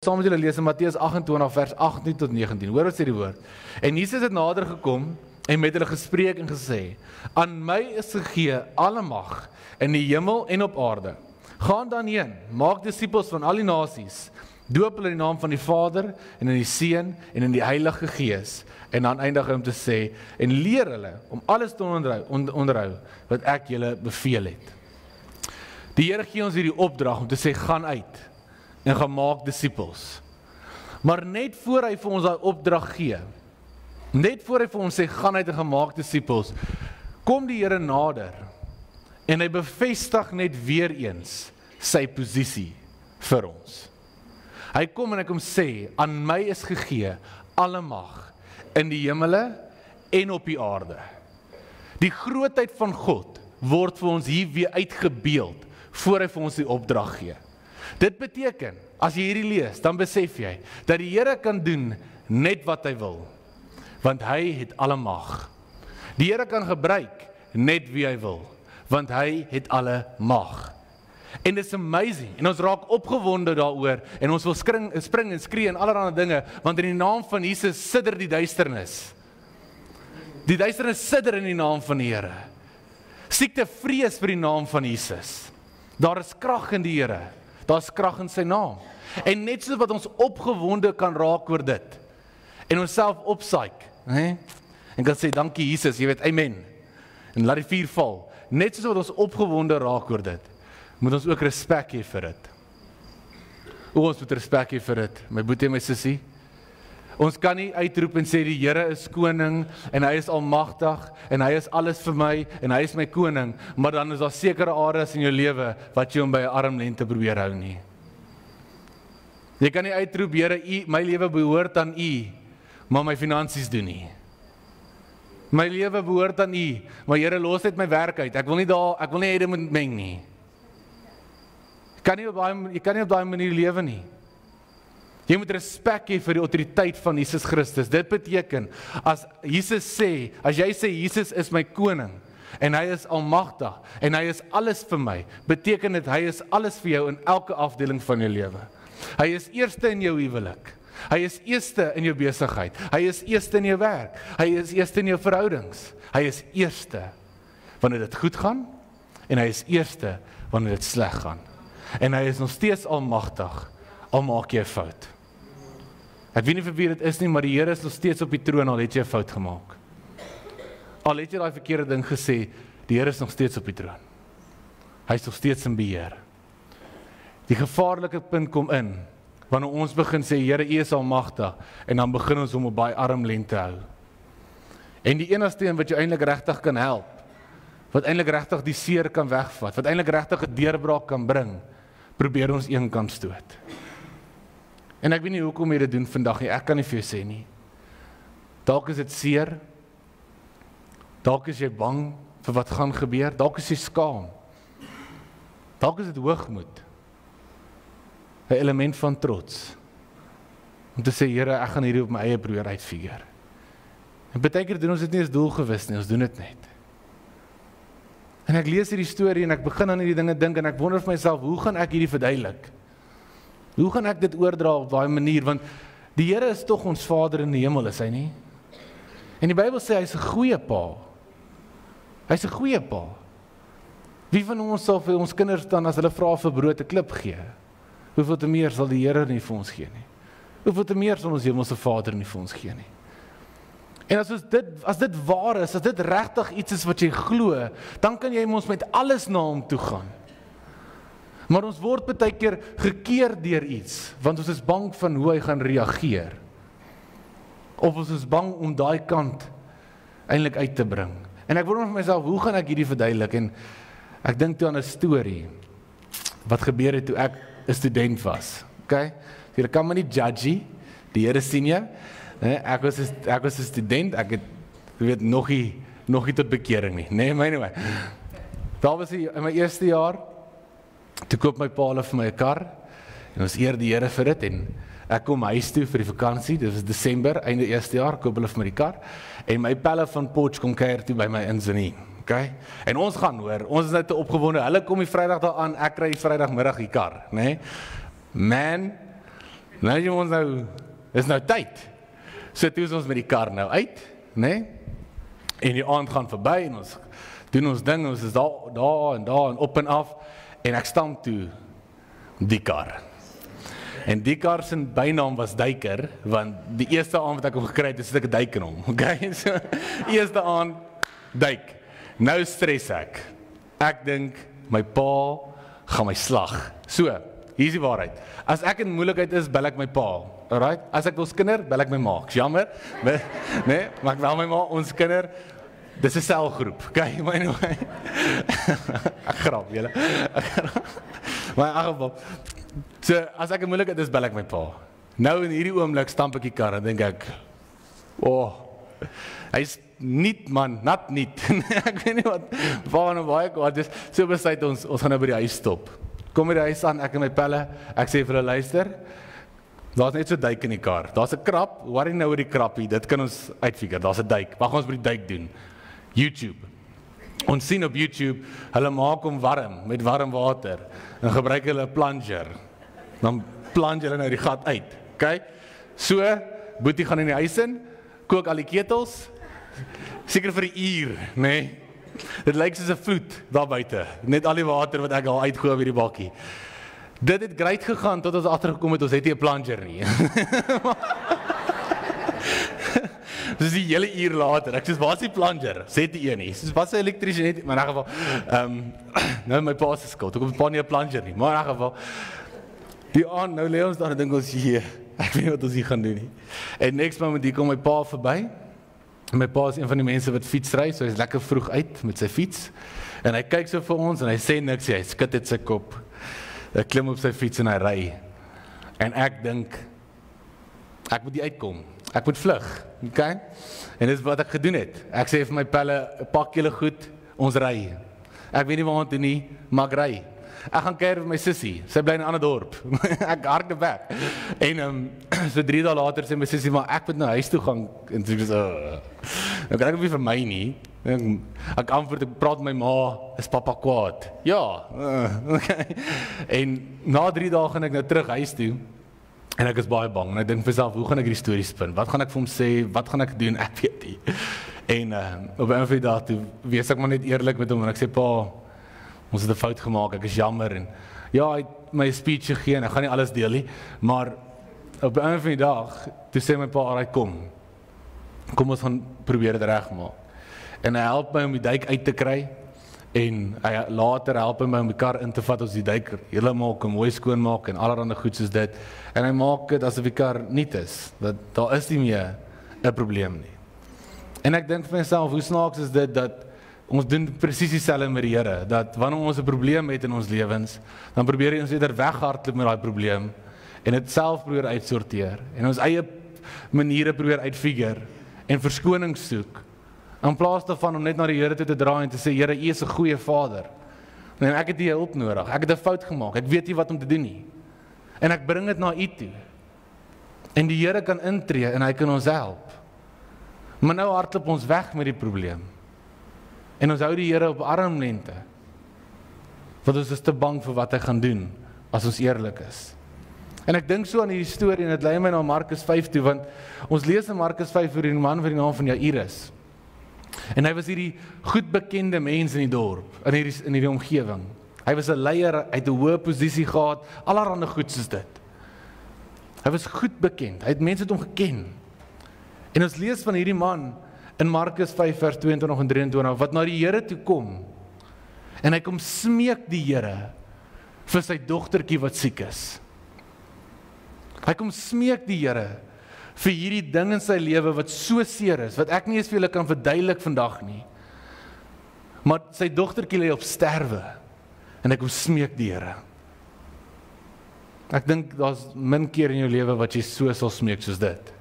Saam met julle lees in Matteus 28 vers 18 tot 19. Hoor wat sê die woord. En Jesus het nader gekom en met hulle gespreek en gesê: Aan my is gegee alle mag in die hemel en op aarde. Gaan dan heen, maak disippels van al die nasies, doop hulle in die naam van die Vader en in die Seun en in die Heilige Gees. En dan eindig hy om te sê: En leer hulle om alles te onderhou wat ek julle beveel het. Die Here gee ons hierdie opdrag om te sê: gaan uit en gaan maak disippels. Maar net voor hy vir ons daai opdrag gee, net voor hy vir ons sê, gaan uit en gaan maak disippels, kom die Here nader, en hy bevestig net weer eens sy posisie vir ons. Hy kom en hy kom sê, aan my is gegee alle mag, in die hemele en op die aarde. Die grootheid van God word vir ons hier weer uitgebeeld, voor hy vir ons die opdrag gee. Dit beteken, as jy hierdie lees, dan besef jy, dat die Here kan doen net wat hy wil, want hy het alle mag. Die Here kan gebruik net wie hy wil, want hy het alle mag. En dit is amazing, en ons raak opgewonde daaroor, en ons wil spring en skree en allerlei dinge, want in die naam van Jesus sidder die duisternis. Die duisternis sidder in die naam van die Here. Siekte vrees vir die naam van Jesus. Daar is krag in die Here. Daar is krag in sy naam. En net so wat ons opgewonde kan raak oor dit, en ons self opsaik, en kan sê, dankie Jesus, jy weet, amen, en laat die vuur val. Net so wat ons opgewonde raak oor dit, moet ons ook respek hê vir dit. Ons moet respek hê vir dit, my boetie en my sussie. Ons kan nie uitroep en sê, die Here is koning, en hy is almagtig, en hy is alles vir my, en hy is my koning, maar dan is daar sekere areas in jou lewe, wat jy hom by 'n armlengte probeer hou nie. Jy kan nie uitroep, Here, my lewe behoort aan U, maar my finansies doen nie. My lewe behoort aan U, maar Here, los net my werk uit, ek wil nie hê dit moet meng nie. Jy kan nie op daai manier lewe nie. Jy moet respek hê vir die autoriteit van Jesus Christus. Dit beteken, as Jesus sê, as jy sê, Jesus is my koning, en hy is almagtig, en hy is alles vir my, beteken dit, hy is alles vir jou in elke afdeling van jou lewe. Hy is eerste in jou huwelik, hy is eerste in jou besigheid, hy is eerste in jou werk, hy is eerste in jou verhoudings, hy is eerste wanneer dit goed gaan, en hy is eerste wanneer dit sleg gaan. En hy is nog steeds almagtig, al maak jy 'n fout. Ek weet nie vir wie dit is nie, maar die Here is nog steeds op die troon, al het jy 'n fout gemaak. Al het jy daai verkeerde ding gesê, die Here is nog steeds op die troon. Hy is nog steeds in beheer. Die gevaarlike punt kom in, wanneer ons begin sê, Here, U is almagtig, en dan begin ons hom op baie armlengte hou. En die enigste een wat jou eintlik regtig kan help, wat eintlik regtig die seer kan wegvat, wat eintlik regtig 'n deurbraak kan bring, probeer ons een kant stoot. En ek weet nie hoekom jy dit doen vandag nie, ek kan nie vir jou sê nie. Dalk is dit seer, dalk is jy bang vir wat gaan gebeur, dalk is jy skaam, dalk is dit hoogmoed, 'n element van trots, om te sê, Here, ek gaan hierdie op my eie probeer uitfigure. En baie keer doen ons dit nie as doelgewis nie, ons doen dit net. En ek lees hierdie storie en ek begin aan hierdie dinge dink en ek wonder vir myself, hoe gaan ek hierdie verduidelik? Hoe gaan ek dit oordra op daai manier? Want die Here is tog ons Vader in die hemel, is hy nie? En die Bybel sê hy is 'n goeie pa. Hy is 'n goeie pa. Wie van ons sal vir ons kinders dan as hulle vra vir brood 'n klip gee? Hoeveel te meer sal die Here nie vir ons gee nie? Hoeveel te meer sal ons hemelse Vader nie vir ons gee nie? En as dit waar is, as dit regtig iets is wat jy glo, dan kan jy ons met alles na hom toe gaan. Maar ons word baie keer gekeer deur iets, want ons is bang van hoe hy gaan reageer. Of ons is bang om daai kant eintlik uit te bring. En ek wonder vir myself, hoe gaan ek hierdie verduidelik? En ek dink toe aan 'n storie, wat gebeur het toe ek 'n student was. Okay? Jy kan my nie judge, die Here sien jou. Ek was 'n student, ek het, jy weet, nog nie tot bekering nie. Nee, my nie. Daar was in my eerste jaar, toe koop my pa vir my 'n kar, en ons eer die Here vir dit, en ek kom huis toe vir die vakansie, dit was Desember, einde eerste jaar, koop hulle vir my die kar, en my pelle van Potch kom kuier toe by my in Zanie, okay? En ons gaan hoor, ons is nou te opgewonde, hulle kom die Vrydag daar aan, ek kry die Vrydagmiddag die kar, nee? Man, Nou jy ons nou, is nou tyd. So toe is ons met die kar nou uit, né? En die aand gaan verby en ons doen ons ding, ons is daar en op en af en ek stamp toe die kar. En die kar se bynaam was Duiker, want die eerste aand wat ek hom gekry het, is ek 'n duik in hom. Okay? So eerste aand duik. Nou stres ek. Ek dink my pa gaan my slag. So, hier is die waarheid. As ek in moeilikheid is, bel ek my pa. Alright? As ek wil skinder, bel ek my ma. Ek's jammer. Nee, maar ek bel my ma, ons kinder. Dis 'n selgroep. Okay, maar anyway. Ek grap julle. Maar in elk geval. So, as ek in moeilikheid is, bel ek my pa. Nou in hierdie oomblik stamp ek die kar en dink ek, hy's niet man, nat niet. Ek weet nie wat, waar nou baie kwaad is. So besluit ons gaan nou by die huis stop. Kom by die huis aan, ek en my pelle, ek sê vir hulle luister, daar's net so duik in die kar. Daar's 'n krap, worry nou oor die krappie, dit kan ons uitfigure, daar's 'n duik. Wat gaan ons by die duik doen? YouTube. Ons sien op YouTube, hulle maak hom warm, met warm water, en gebruik hulle 'n plunger. Dan plunge hulle nou die gat uit, okay? So, Boetie gaan in die huis in, kook al die ketels, seker vir 'n uur, nee. Dit lyk soos 'n vloed daar buite, net al die water wat ek al uitgooi by die bakkie. Dit het great gegaan tot ons agtergekom het, ons het nie 'n plunger nie. Dis die hele uur later, ek sê, waar is die plunger? Sê dit een nie, soos, wat is 'n elektriesien? Maar in elk geval, nou my pa se skuld, ek het pa nie 'n plunger nie, maar in elk geval, die aand, nou lê ons daar en dink ons, ek weet nie wat ons hier gaan doen nie. En next moment, hier kom my pa verby, en my pa is een van die mense wat fiets ry, so hy is lekker vroeg uit met sy fiets, en hy kyk so vir ons, en hy sê niks, hy skud het sy kop, hy klim op sy fiets en hy ry, en ek dink, ek moet die uitkom, ek moet vlug, okay? En dis wat ek gedoen het, ek sê vir my pelle, pak julle goed, ons ry, ek weet nie waar toe nie, maar ek ry, ek gaan kuier vir my sussie, sy bly in 'n ander dorp, ek hardloop weg, en so 3 dae later sê my sussie, maar ek moet nou huis toe gaan, en so nou kan ek ook nie vir my nie, ek antwoord, ek praat met my ma, is papa kwaad? Ja, okay. En na 3 dae gaan ek nou terug huis toe, en ek is baie bang, en ek dink vir myself, hoe gaan ek die storie spin? Wat gaan ek vir hom sê? Wat gaan ek doen? Ek weet nie. En op 'n van die dae toe, wees ek maar net eerlik met hom, en ek sê, pa, ons het 'n fout gemaak, ek is jammer, en ja, hy het my speech gegee, en ek gaan nie alles deel nie, maar op 'n van die dag, toe sê my pa, alright, kom ons gaan probeer dit regmaak. En hy help my om die duik uit te kry, en hy later help hy my om die kar in te vat, ons die duik helemaal kan mooi skoonmaak, en allerhande goed soos dit, en hy maak dit asof die kar niet is, dat daar is nie meer 'n probleem nie. En ek dink vir myself, hoe snaaks is dit, dat ons doen presies dieselfde met die Here, dat wanneer ons 'n probleem het in ons lewens, dan probeer ons eerder weghardloop met daai probleem, en dit self probeer uitsorteer, en ons eie maniere probeer uitfigure, en verskoning soek, in plaas daarvan om net na die Here toe te draai en te sê, Here, U is 'n goeie Vader, en ek het U hulp nodig, ek het 'n fout gemaak, ek weet nie wat om te doen nie, en ek bring dit na U toe, en die Here kan intree, en hy kan ons help, maar nou hardloop ons weg met die probleem, en ons hou die Here op armlengte, want ons is te bang vir wat hy gaan doen, as ons eerlik is. En ek dink so aan hierdie storie, en dit lei my na Markus 5 toe, want ons lees in Markus 5 oor die man van die naam van Jairus, en hy was hierdie goed bekende mens in die dorp, in hierdie omgewing. Hy was 'n leier, hy het 'n hoë posisie gehad, allerhande goed soos dit. Hy was goed bekend, mense het hom geken. En ons lees van hierdie man in Markus 5 vers 22 en 23, wat na die Here toe kom, en hy kom smeek die Here vir sy dogtertjie wat siek is. Hy kom smeek die Here vir hierdie ding in sy lewe wat so seer is, wat ek nie eens vir julle kan verduidelik vandag nie. Maar sy dogtertjie lê op sterwe, en hy kom smeek die Here. Ek dink daar's min keer in jou lewe wat jy so sal smeek soos dit.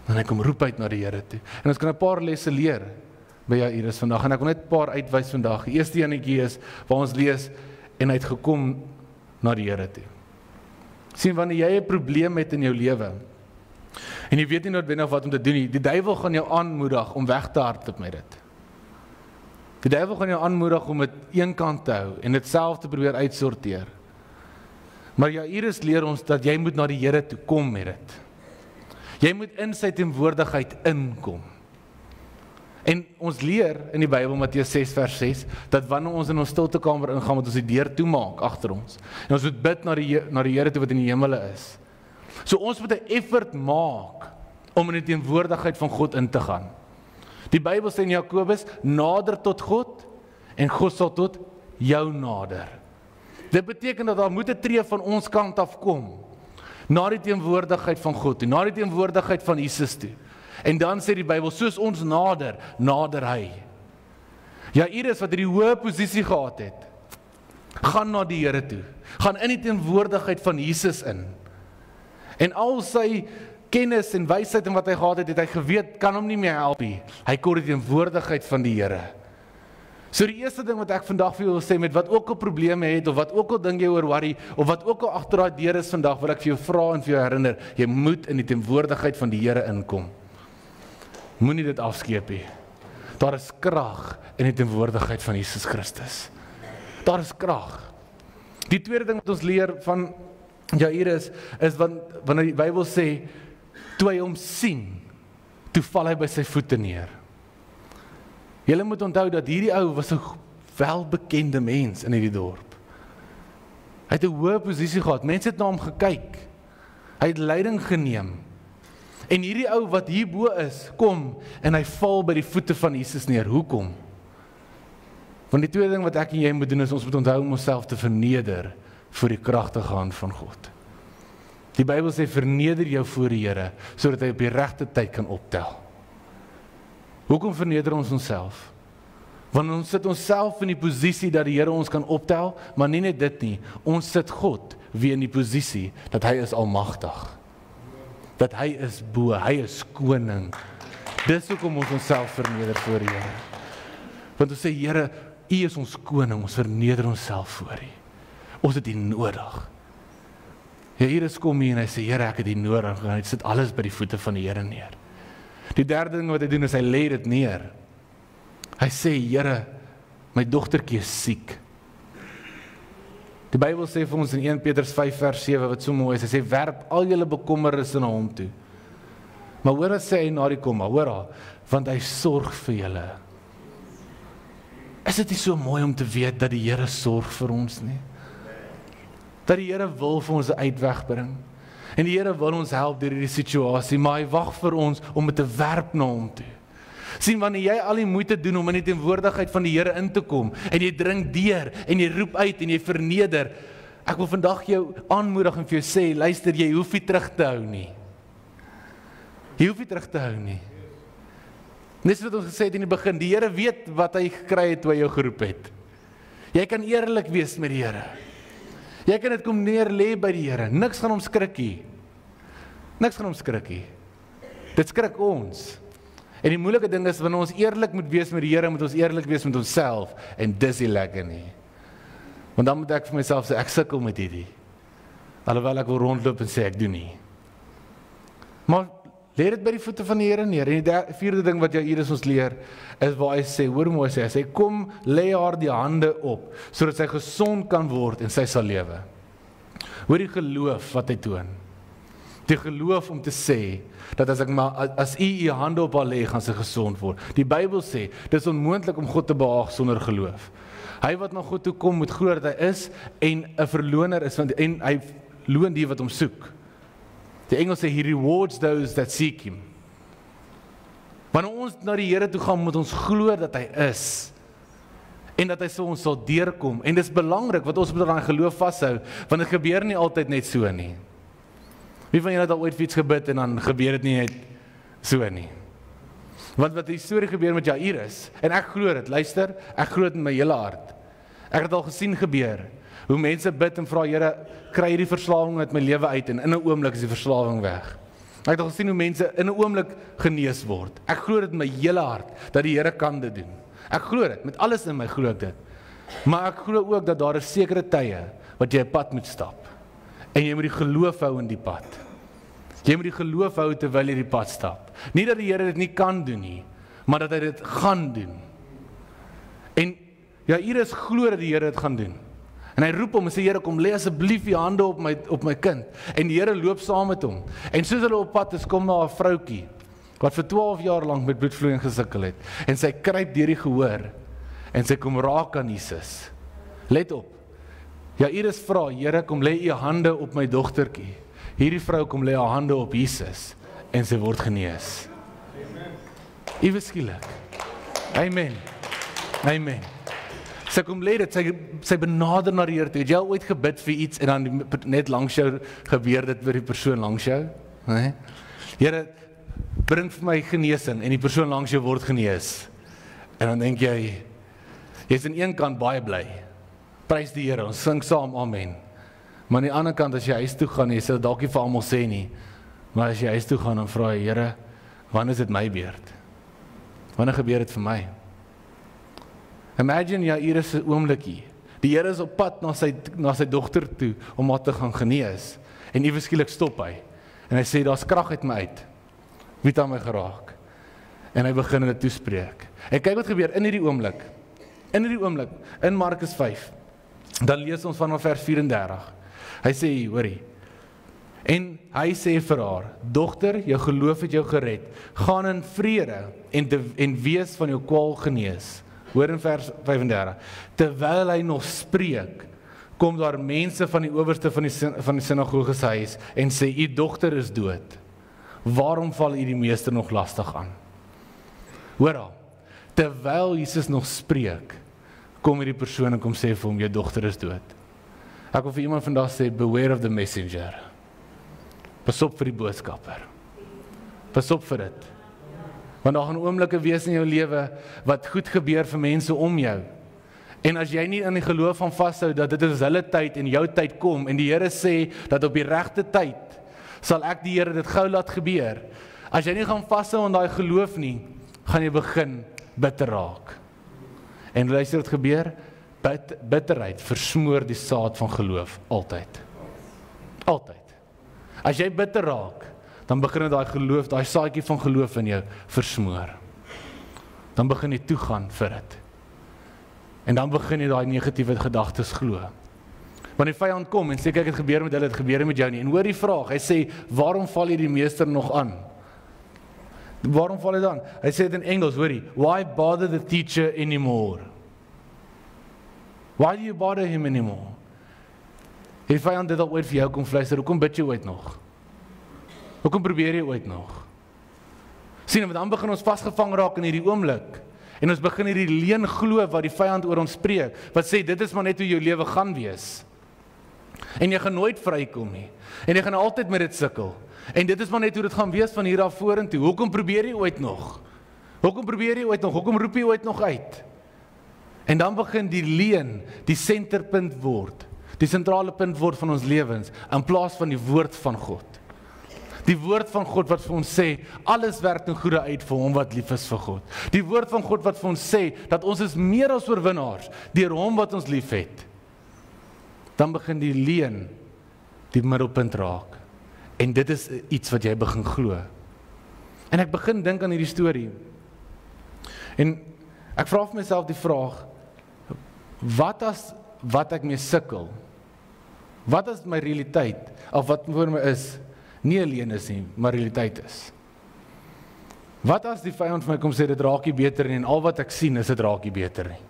En hy kom roep uit na die Here toe. En ons kan 'n paar lesse leer by Jairus vandag, en ek wil net 'n paar uitwys vandag. Die eerste enetjie is, waar ons lees, en hy het gekom na die Here toe. Sien, wanneer jy 'n probleem het in jou lewe, en jy weet nie noodwendig wat om te doen nie, die duiwel gaan jou aanmoedig om weg te hardloop met dit. Die duiwel gaan jou aanmoedig om dit een kant te hou, en dit self te probeer uitsorteer. Maar Jairus leer ons dat jy moet na die Here toe kom met dit. Jy moet in sy teenwoordigheid inkom. En ons leer in die Bybel, Matteus 6 vers 6, dat wanneer ons in ons stiltekamer ingaan, moet ons die deur toemaak agter ons. En ons moet bid na die Here toe wat in die hemele is. So ons moet 'n effort maak om in die teenwoordigheid van God in te gaan. Die Bybel sê in Jakobus, nader tot God, en God sal tot jou nader. Dit beteken dat daar moet 'n tree van ons kant af kom, na die teenwoordigheid van God toe, na die teenwoordigheid van Jesus toe. En dan sê die Bybel, soos ons nader, nader hy. Jairus wat hierdie hoë posisie gehad het, gaan na die Here toe, gaan in die teenwoordigheid van Jesus in. En al sy kennis en wysheid en wat hy gehad het, het hy geweet, kan hom nie meer help nie. Hy kom die teenwoordigheid van die Here. So die eerste ding wat ek vandag vir jou wil sê, met wat ook al probleme het, of wat ook al ding jy oor worry, of wat ook al agter daai deur is vandag, wil ek vir jou vra en vir jou herinner, jy moet in die teenwoordigheid van die Here inkom. Moenie dit afskeep nie. Daar is krag in die teenwoordigheid van Jesus Christus. Daar is krag. Die tweede ding wat ons leer van Jairus is wanneer die Bybel sê, toe hy hom sien, toe val hy by sy voete neer. Julle moet onthou dat hierdie ou was 'n welbekende mens in hierdie dorp. Hy het 'n hoë posisie gehad, mense het na hom gekyk. Hy het leiding geneem. En hierdie ou wat hierbo is, kom en hy val by die voete van Jesus neer. Hoekom? Want die tweede ding wat ek en jy moet doen is, ons moet onthou om onsself te verneder voor die kragtige hand van God. Die Bybel sê, verneder jou voor die Here, sodat hy op die regte tyd kan optel. Hoekom verneder ons onsself? Want ons sit onsself in die posisie dat die Here ons kan optel, maar nie net dit nie, ons sit God weer in die posisie dat hy is almagtig. Dat hy is bo, hy is koning. Dis hoekom ons onsself verneder voor die Here. Want ons sê, Here, U is ons koning, ons verneder onsself voor U. Ons het U nodig. Jairus kom hier en hy sê, Here, ek het U nodig, en hy sit alles by die voete van die Here neer. Die derde ding wat hy doen is, hy lê dit neer. Hy sê, Here, my dogtertjie is siek. Die Bybel sê vir ons in 1 Petrus 5 vers 7, wat so mooi is, hy sê, werp al julle bekommernisse na hom toe. Maar hoor wat sê hy na die komma, hoor haar, want hy sorg vir julle. Is dit nie so mooi om te weet dat die Here sorg vir ons nie? Dat die Here wil vir ons 'n uitweg bring. En die Here wil ons help deur hierdie situasie, maar hy wag vir ons om dit te werp na hom toe. Sien, wanneer jy al die moeite doen om in die teenwoordigheid van die Here in te kom, en jy dring deur, en jy roep uit, en jy verneder, ek wil vandag jou aanmoedig en vir jou sê, luister, jy hoef nie terug te hou nie. Jy hoef nie terug te hou nie. Net wat ons gesê het in die begin, die Here weet wat hy gekry het toe hy jou geroep het. Jy kan eerlik wees met die Here. Jy kan dit kom neer lê by die Here. Niks gaan hom skrikkie. Niks gaan hom skrikkie. Dit skrik ons. En die moeilike ding is, wanneer ons eerlik moet wees met die Here, moet ons eerlik wees met onsself, en dis nie lekker nie. Want dan moet ek vir myself sê, ek sukkel met hierdie. Alhoewel ek wil rondloop en sê, ek doen nie. Maar lê dit by die voete van die Here neer. En die vierde ding wat Jairus ons leer, is waar hy sê, hoor mooi sê, hy sê, kom, lê haar die hande op, sodat sy gesond kan word en sy sal lewe. Hoor die geloof wat hy toon. Die geloof om te sê, dat as u hande op haar lê, gaan sy gesond word. Die Bybel sê, dit is onmoontlik om God te behaag sonder geloof. Hy wat na God toe kom, moet glo dat hy is, en 'n verloner is, en hy loon die wat hom soek. Die Engels sê, he rewards those that seek him. Wanneer ons na die Here toe gaan, moet ons glo dat hy is, en dat hy so ons sal deurkom, en dit is belangrik, wat ons moet aan geloof vashou, want dit gebeur nie altyd net so nie. Wie van julle het al ooit iets gebid, en dan gebeur dit nie net so nie. Want wat die storie gebeur met Jairus, en ek glo dit, luister, ek glo dit in my hele hart. Ek het al gesien gebeur, hoe mense bid en vra, Here, kry hierdie verslawing uit my lewe uit, en in 'n oomblik is die verslawing weg. Ek het al gesien hoe mense in 'n oomblik genees word. Ek glo dit in my hele hart, dat die Here kan dit doen. Ek glo dit, met alles in my glo ek dit. Maar ek glo ook dat daar is sekere tye, wat jy 'n pad moet stap. En jy moet die geloof hou in die pad. Jy moet die geloof hou terwyl jy die pad stap. Nie dat die Here dit nie kan doen nie, maar dat hy dit gaan doen. En Jairus glo dat die Here dit gaan doen. En hy roep hom en sê, Here, kom lê asseblief die hande op my kind. En die Here loop saam met hom. En soos hulle op pad is, kom daar 'n vroutjie, wat vir 12 jaar lank met bloedvloeiing gesukkel het. En sy kruip deur die gehoor, en sy kom raak aan Jesus. Let op, Jairus vra, Here, kom lê u hande op my dogtertjie. Hierdie vrou kom lê haar hande op Jesus, en sy word genees. Ewe skielik. Amen. Amen. Sy kom lê dit, sy benader na die Here toe. Het jy al ooit gebid vir iets, en dan net langs jou gebeur dit vir die persoon langs jou? Nee? Here, bring vir my genesing, en die persoon langs jou word genees. En dan denk jy, jy's aan een kant baie bly. Prys die Here, ons sing saam, amen. Maar aan die ander kant, as jy huis toe gaan, jy sal dalk nie vir almal sê nie, maar as jy huis toe gaan, dan vra jy, Here, wanneer is dit my beurt? Wanneer gebeur dit vir my? Imagine Jairus se oomblikie. Die Here is op pad na sy dogter toe, om haar te gaan genees, en ewe skielik stop hy, en hy sê, daar's krag uit my uit. Wie het aan my geraak? En hy begin dit toespreek. En kyk wat gebeur in hierdie oomblik, in Markus 5, dan lees ons vanaf vers 34, hy sê, hoorie, en hy sê vir haar, dogter, jou geloof het jou gered, gaan in vrede, en wees van jou kwaal genees. Hoor in vers 35, terwyl hy nog spreek, kom daar mense van die owerste van die sinagoges huis, en sê, u dogter is dood, waarom val u die meester nog lastig aan? Hoor al, terwyl Jesus nog spreek, kom hierdie persoon en kom sê vir hom, jou dogter is dood. Ek wil vir iemand vandag sê, beware of the messenger. Pas op vir die boodskapper. Pas op vir dit. Want daar gaan oomblikke wees in jou lewe, wat goed gebeur vir mense om jou. En as jy nie in die geloof van vashou, dat dit is hulle tyd en jou tyd kom, en die Here sê, dat op die regte tyd, sal ek die Here dit gou laat gebeur. As jy nie gaan vashou aan daai geloof nie, gaan jy begin bitter raak. En luister wat gebeur, bitterheid versmoor die saad van geloof, altyd. Altyd. As jy bitter raak, dan begin dit daai geloof, daai saadjie van geloof in jou versmoor. Dan begin jy toegaan vir dit. En dan begin jy daai negatiewe gedagtes glo. Want die vyand kom en sê, kyk, het gebeur met hulle, het gebeur met jou nie. En hoor die vraag, hy sê, waarom val jy die meester nog aan? Waarom val hy dan? Hy sê dit in Engels, hoor jy, why bother the teacher anymore? Why do you bother him anymore? Die vyand dit al ooit vir jou kom fluister, hoekom bid jy ooit nog? Hoekom probeer jy ooit nog? Sien, want dan begin ons vasgevang raak in hierdie oomblik, en ons begin hierdie leuen glo wat die vyand oor ons spreek, wat sê, dit is maar net hoe jou lewe gaan wees. En jy gaan nooit vrykom nie, en jy gaan altyd met dit sukkel, en dit is maar net hoe dit gaan wees van hier af vorentoe. Hoekom probeer jy ooit nog? Hoekom probeer jy ooit nog? Hoekom roep jy ooit nog uit? En dan begin die leuen die senterpunt word, die sentrale punt word van ons lewens, in plaas van die woord van God. Die woord van God wat vir ons sê, alles werk ten goeie uit vir hom wat lief is vir God. Die woord van God wat vir ons sê, dat ons is meer as oorwinnaars, deur hom wat ons lief het. Dan begin die leuen die middelpunt raak. En dit is iets wat jy begin glo. En ek begin dink aan hierdie storie. En ek vra vir myself die vraag, wat as wat ek mee sukkel? Wat as my realiteit, of wat voor my is, nie alleen is nie, maar realiteit is? Wat as die vyand vir my kom sê, dit raak nie beter nie, en al wat ek sien is, dit raak nie beter nie?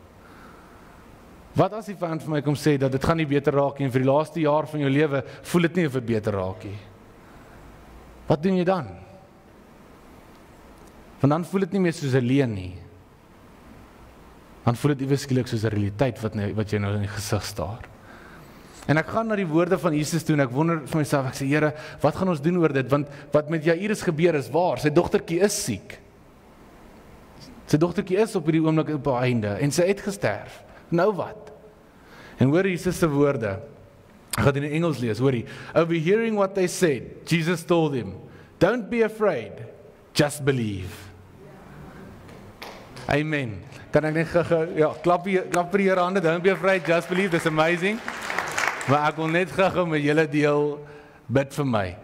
Wat as die vyand vir my kom sê, dat dit gaan nie beter raak nie, en vir die laaste jaar van jou lewe, voel dit nie of dit beter raak nie? Wat doen jy dan? Want dan voel dit nie meer soos 'n leuen nie. Dan voel dit iewers skielik soos 'n realiteit wat jy nou in die gesig staar. En ek gaan na die woorde van Jesus toe en ek wonder vir myself, ek sê, Here, wat gaan ons doen oor dit? Want wat met Jairus gebeur is waar, sy dogtertjie is siek. Sy dogtertjie is op hierdie oomblik op haar einde en sy het gesterf. Nou wat? En hoor Jesus se woorde. Ek gaan dit in Engels lees, hoor jy. Overhearing what they said, Jesus told him, don't be afraid, just believe. Amen. Kan ek net ja, klap vir die hande, don't be afraid, just believe, that's amazing. Maar ek wil net gou met julle deel, bid vir my.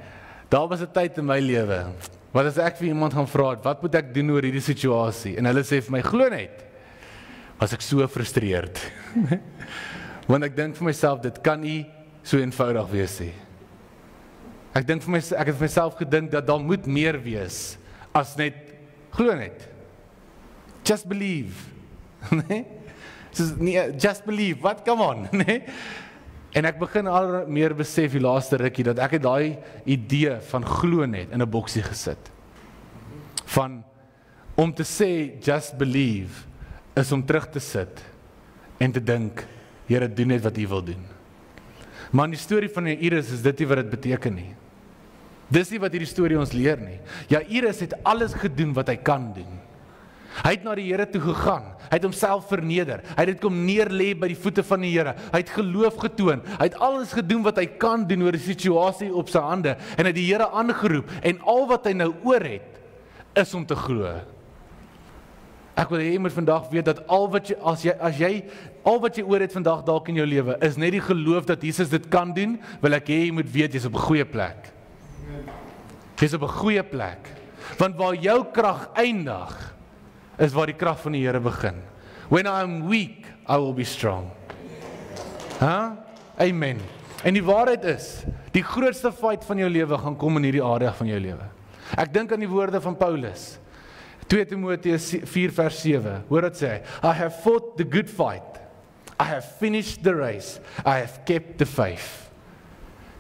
Daar was 'n tyd in my lewe, wat as ek vir iemand gaan vra, wat moet ek doen oor hierdie situasie? En hulle sê vir my, glo net, was ek so frustreerd. Want ek dink vir myself, dit kan nie so eenvoudig wees nie. Ek het vir myself gedink dat daar moet meer wees as net glo net. Just believe. Nee? Just believe, what? Come on. Nee? En ek begin al meer besef die laaste rukkie dat ek het daai idee van glo net in 'n boksie gesit. Van om te sê just believe is om terug te sit en te dink, Here, doen net wat U wil doen. Maar in die storie van Jairus is dit nie wat dit beteken nie. Dis nie wat hierdie storie ons leer nie. Jairus het alles gedoen wat hy kan doen. Hy het na die Here toe gegaan, hy het homself verneder, hy het dit kom neerlê by die voete van die Here, hy het geloof getoon, hy het alles gedoen wat hy kan doen oor die situasie op sy hande, en hy het die Here aangeroep, en al wat hy nou oor het, is om te glo. Ek wil hê jy moet vandag weet dat al wat jy oor het vandag dalk in jou lewe, is net die geloof dat Jesus dit kan doen, wil ek hê jy moet weet, jy's op 'n goeie plek. Jy's op 'n goeie plek, want waar jou krag eindig, is waar die krag van die Here begin. When I am weak, I will be strong. Amen. En die waarheid is, die grootste fight van jou lewe gaan kom in hierdie area van jou lewe. Ek dink aan die woorde van Paulus. 2 Timoteus 4 vers 7. Hoor dit sê, I have fought the good fight. I have finished the race. I have kept the faith.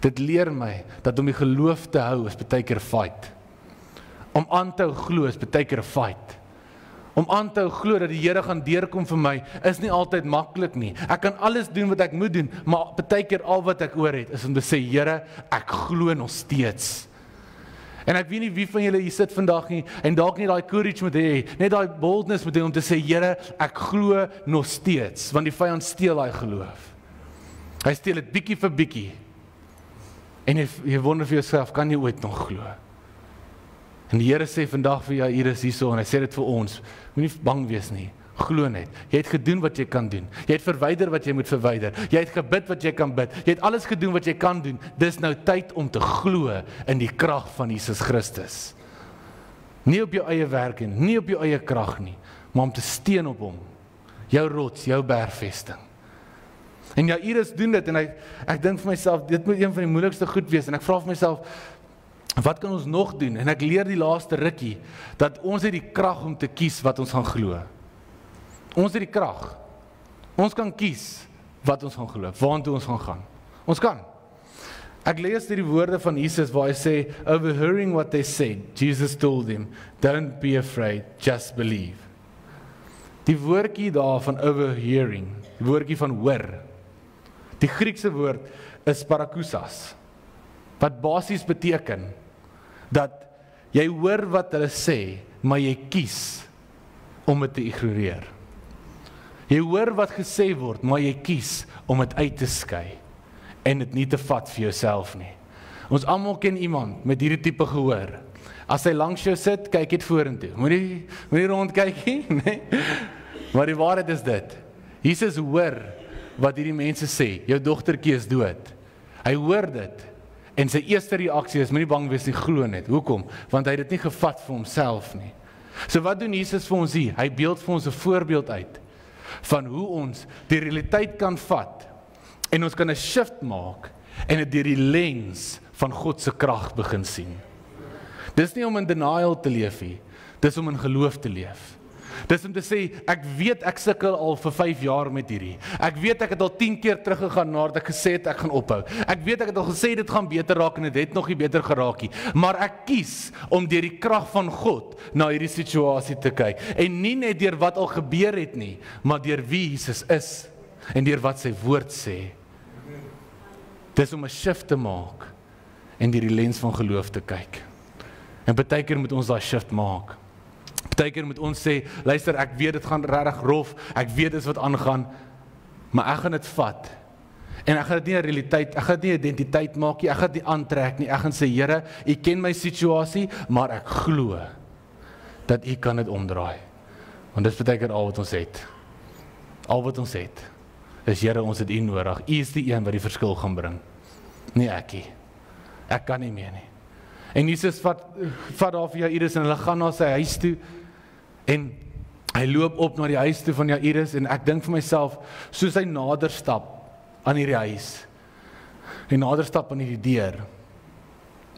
Dit leer my dat om die geloof te hou is baie keer 'n fight. Om aan te hou glo is baie keer 'n fight. Om aan te hou glo dat die Here gaan deurkom vir my, is nie altyd maklik nie. Ek kan alles doen wat ek moet doen, maar baie keer al wat ek oor het, is om te sê, Here, ek glo nog steeds. En ek weet nie wie van julle hier sit vandag nie, en dalk nie daai courage moet hê, net daai boldness moet hê om te sê, Here, ek glo nog steeds, want die vyand steel daai geloof. Hy steel dit bietjie vir bietjie. En jy wonder vir jouself, kan jy ooit nog glo? En die Here sê vandag vir Jairus hierso, en hy sê dit vir ons, moenie bang wees nie, glo net. Jy het gedoen wat jy kan doen. Jy het verwyder wat jy moet verwyder. Jy het gebid wat jy kan bid. Jy het alles gedoen wat jy kan doen. Dis nou tyd om te glo in die krag van Jesus Christus. Nie op jou eie werk nie, nie op jou eie krag nie, maar om te steun op hom. Jou rots, jou bergvesting. En Jairus doen dit, en ek dink vir myself, dit moet een van die moeilikste goed wees, en ek vra vir myself, wat kan ons nog doen? En ek leer die laaste rukkie, dat ons het die krag om te kies wat ons gaan glo. Ons het die krag. Ons kan kies wat ons gaan glo, waartoe ons gaan. Ons kan. Ek lees die woorde van Jesus waar hy sê, overhearing what they said, Jesus told them, don't be afraid, just believe. Die woordjie daar van overhearing, die woordjie van hoor, die Griekse woord is parakousas, wat basies beteken, dat jy hoor wat hulle sê, maar jy kies om dit te ignoreer. Jy hoor wat gesê word, maar jy kies om dit uit te skei, en dit nie te vat vir jouself nie. Ons almal ken iemand met hierdie tipe gehoor. As hy langs jou sit, kyk dit vorentoe. Moenie rondkyk nie, nee. Maar die waarheid is dit. Jesus hoor wat hierdie mense sê, jou dogtertjie is dood. Hy hoor dit, en sy eerste reaksie is, moenie bang wees nie, glo net. Hoekom? Want hy het dit nie gevat vir homself nie. So wat doen Jesus vir ons hier? Hy beeld vir ons 'n voorbeeld uit, van hoe ons die realiteit kan vat, en ons kan 'n shift maak, en dit deur die lens van God se krag begin sien. Dis nie om in denial te leef nie, dis om in geloof te leef. Dis om te sê, ek weet ek sukkel al vir 5 jaar met hierdie. Ek weet ek het al 10 keer teruggegaan nadat ek gesê het ek gaan ophou. Ek weet ek het al gesê dit gaan beter raak en dit het nog nie beter geraak nie. Maar ek kies om deur die krag van God na hierdie situasie te kyk. En nie net deur wat al gebeur het nie, maar deur wie Jesus is en deur wat sy woord sê. Dis om 'n shift te maak en deur die lens van geloof te kyk. En baie keer moet ons daai shift maak. Baie keer moet ons sê, luister, ek weet dit gaan regtig rof, ek weet dis wat aangaan, maar ek gaan dit vat. En ek gaan dit nie 'n realiteit, ek gaan dit nie 'n identiteit maak nie, ek gaan dit nie aantrek nie. Ek gaan sê, Here, U ken my situasie, maar ek glo dat U kan dit omdraai. Want dis baie keer al wat ons het. Al wat ons het is, Here, ons het U nodig. U is die een wat die verskil gaan bring. Nie ek nie. Ek kan nie meer nie. En Jesus vat daar vir Jairus en hulle gaan na sy huis toe, en hy loop op na die huis toe van Jairus, en ek dink vir myself, soos hy nader stap, aan hierdie huis en nader stap aan hierdie deur,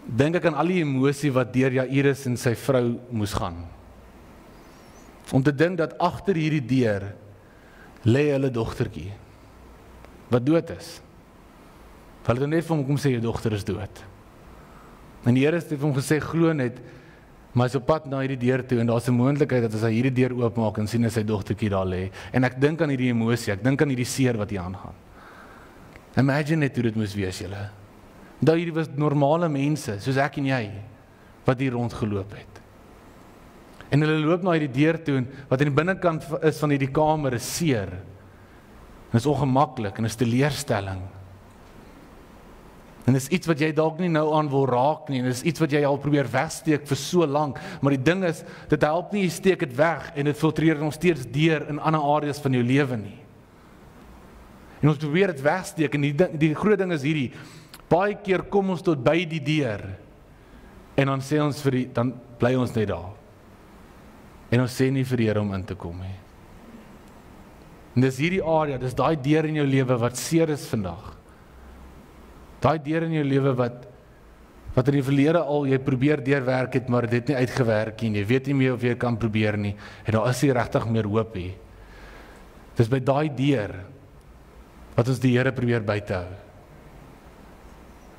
dink ek aan al die emosie wat deur Jairus en sy vrou moes gaan. Om te dink dat agter hierdie deur lê hulle dogtertjie, wat dood is. Hulle het net vir hom kom sê, jou dogter is dood. En die Here het vir hom gesê, glo net, maar hy is op pad na hierdie deur toe, en daar is 'n moontlikheid dat as hy hierdie deur oopmaak en sien hy sy dogtertjie daar lê. En ek dink aan hierdie emosie, ek dink aan hierdie seer wat hier aangaan. Imagine net hoe dit moes wees, julle. Dat hierdie was normale mense, soos ek en jy, wat hier rondgeloop het. En hulle loop na hierdie deur toe, en wat aan die binnekant is van hierdie kamer is seer. En is ongemaklik, en is teleurstelling. En is iets wat jy dalk nie nou aan wil raak nie, en is iets wat jy al probeer wegsteek vir so lank, maar die ding is, dit help nie, jy steek dit weg, en dit filtreer nog steeds deur in ander areas van jou lewe nie. En ons probeer dit wegsteek, en die groot ding is hierdie, baie keer kom ons tot by die deur, en dan sê ons dan bly ons net daar. En ons sê nie vir die Here om in te kom nie. En dis hierdie area, dis daai deur in jou lewe wat seer is vandag. Daai deur in jou lewe wat in die verlede al jy probeer deurwerk het, maar dit het nie uitgewerk nie. Jy weet nie meer of jy kan probeer nie. En daar is nie regtig meer hoop nie. Dis by daai deur wat ons die Here probeer buite hou.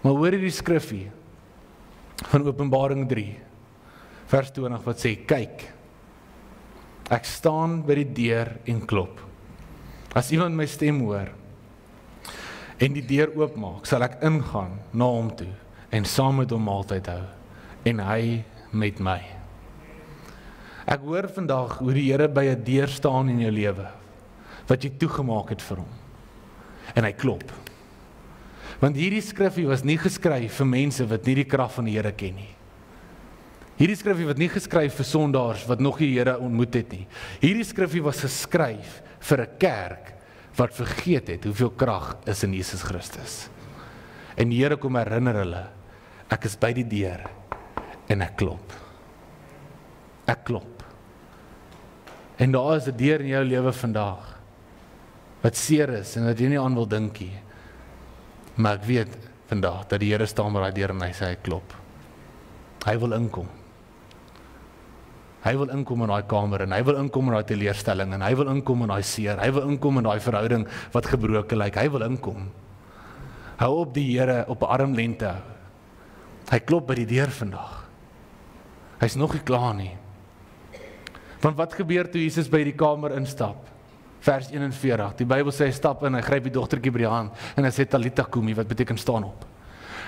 Maar hoor hierdie skrifgie van Openbaring 3, vers 20 wat sê, kyk, ek staan by die deur en klop. As iemand my stem hoor en die deur oopmaak, sal ek ingaan na hom toe en saam met hom maaltyd hou en hy met my. Ek hoor vandag hoe die Here by 'n deur staan in jou lewe wat jy toegemaak het vir hom en hy klop. Want hierdie skrifgie was nie geskryf vir mense wat nie die krag van die Here ken nie. Hierdie skrifgie was nie geskryf vir sondaars wat nog die Here ontmoet het nie. Hierdie skrifgie was geskryf vir 'n kerk wat vergeet het hoeveel krag is in Jesus Christus. En die Here kom herinner hulle, ek is by die deur en ek klop. Ek klop. En daar is 'n deur in jou lewe vandag wat seer is en dat jy nie aan wil dink nie. Maar ek weet vandag dat die Here staan by daai deur en hy sê hy klop. Hy wil inkom. Hy wil inkom in daai kamer en hy wil inkom in daai teleurstelling en hy wil inkom in daai seer. Hy wil inkom in daai verhouding wat gebroken lyk. Hy wil inkom. Hou op die Here op 'n armlengte hou. Hy klop by die deur vandag. Hy's nog nie klaar nie. Want wat gebeur toe Jesus by die kamer instap? Vers 41. Die Bybel sê hy stap in, hy gryp die dogtertjie by die hand en hy sê Talita kumi, wat beteken staan op.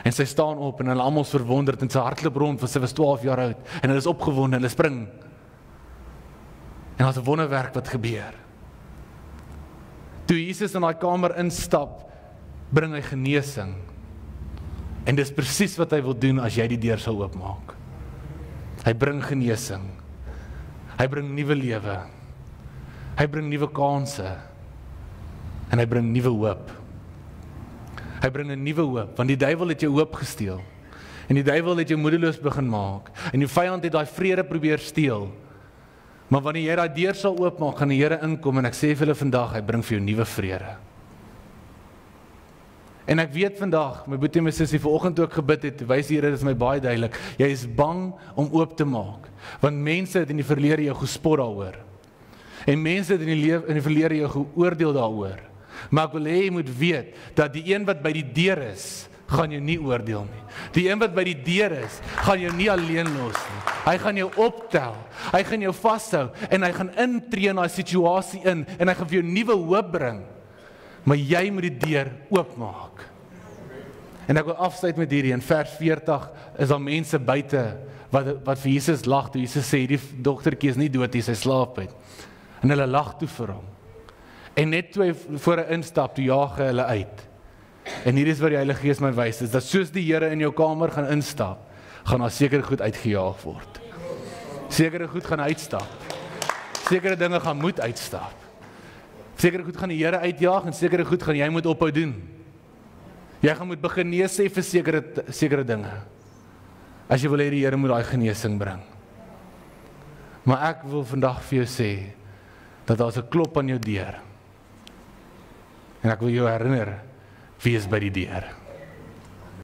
En sy staan op en hulle almal is verwonderd en sy hardloop rond want sy was 12 jaar oud en hulle is opgewonde en hulle spring. En daar's 'n wonderwerk wat gebeur. Toe Jesus in daai kamer instap, bring hy genesing. En dis presies wat hy wil doen as jy die deur sal oopmaak. Hy bring genesing. Hy bring nuwe lewe. Hy bring nuwe kansse. En hy bring nuwe hoop. Hy bring 'n nuwe hoop, want die duiwel het jou hoop gesteel. En die duiwel het jou moedeloos begin maak. En die vyand het daai vrede probeer steel. Maar wanneer jy daai deur sal oopmaak, gaan die Here inkom en ek sê vir hulle vandag, hy bring vir jou nuwe vrede. En ek weet vandag, my boetie en my sussie vanoggend ook gebid het, wys die Here, dit is my baie duidelik, jy is bang om oop te maak, want mense het in die verlede jou gespot daaroor. En mense het in die verlede jou geoordeel daaroor. Maar ek wil hê jy moet weet, dat die een wat by die deur is, gaan jou nie oordeel nie. Die een wat by die deur is, gaan jou nie alleen los nie. Hy gaan jou optel, hy gaan jou vashou, en hy gaan intree in daai situasie in, en hy gaan vir jou nuwe hoop bring. Maar jy moet die deur oopmaak. En ek wil afsluit met hierdie, in vers 40 is daar mense buite, wat vir Jesus lag, toe Jesus sê, die dogtertjie is nie dood, sy slaap het. En hulle lag toe vir hom. En net toe hy voor hy instap, toe jaag hy hulle uit. En hier is wat die Heilige Gees my wys, is dat soos die Here in jou kamer gaan instap, gaan daar sekere goed uitgejaag word. Sekere goed gaan uitstap. Sekere dinge gaan moet uitstap. Sekere goed gaan die Here uitjaag, en sekere goed gaan jy moet ophou doen. Jy gaan moet begin nee sê vir sekere dinge. As jy wil hê die Here moet daai genesing bring. Maar ek wil vandag vir jou sê, dat daar 'n klop aan jou deur. En ek wil jou herinner, Wie is by die deur?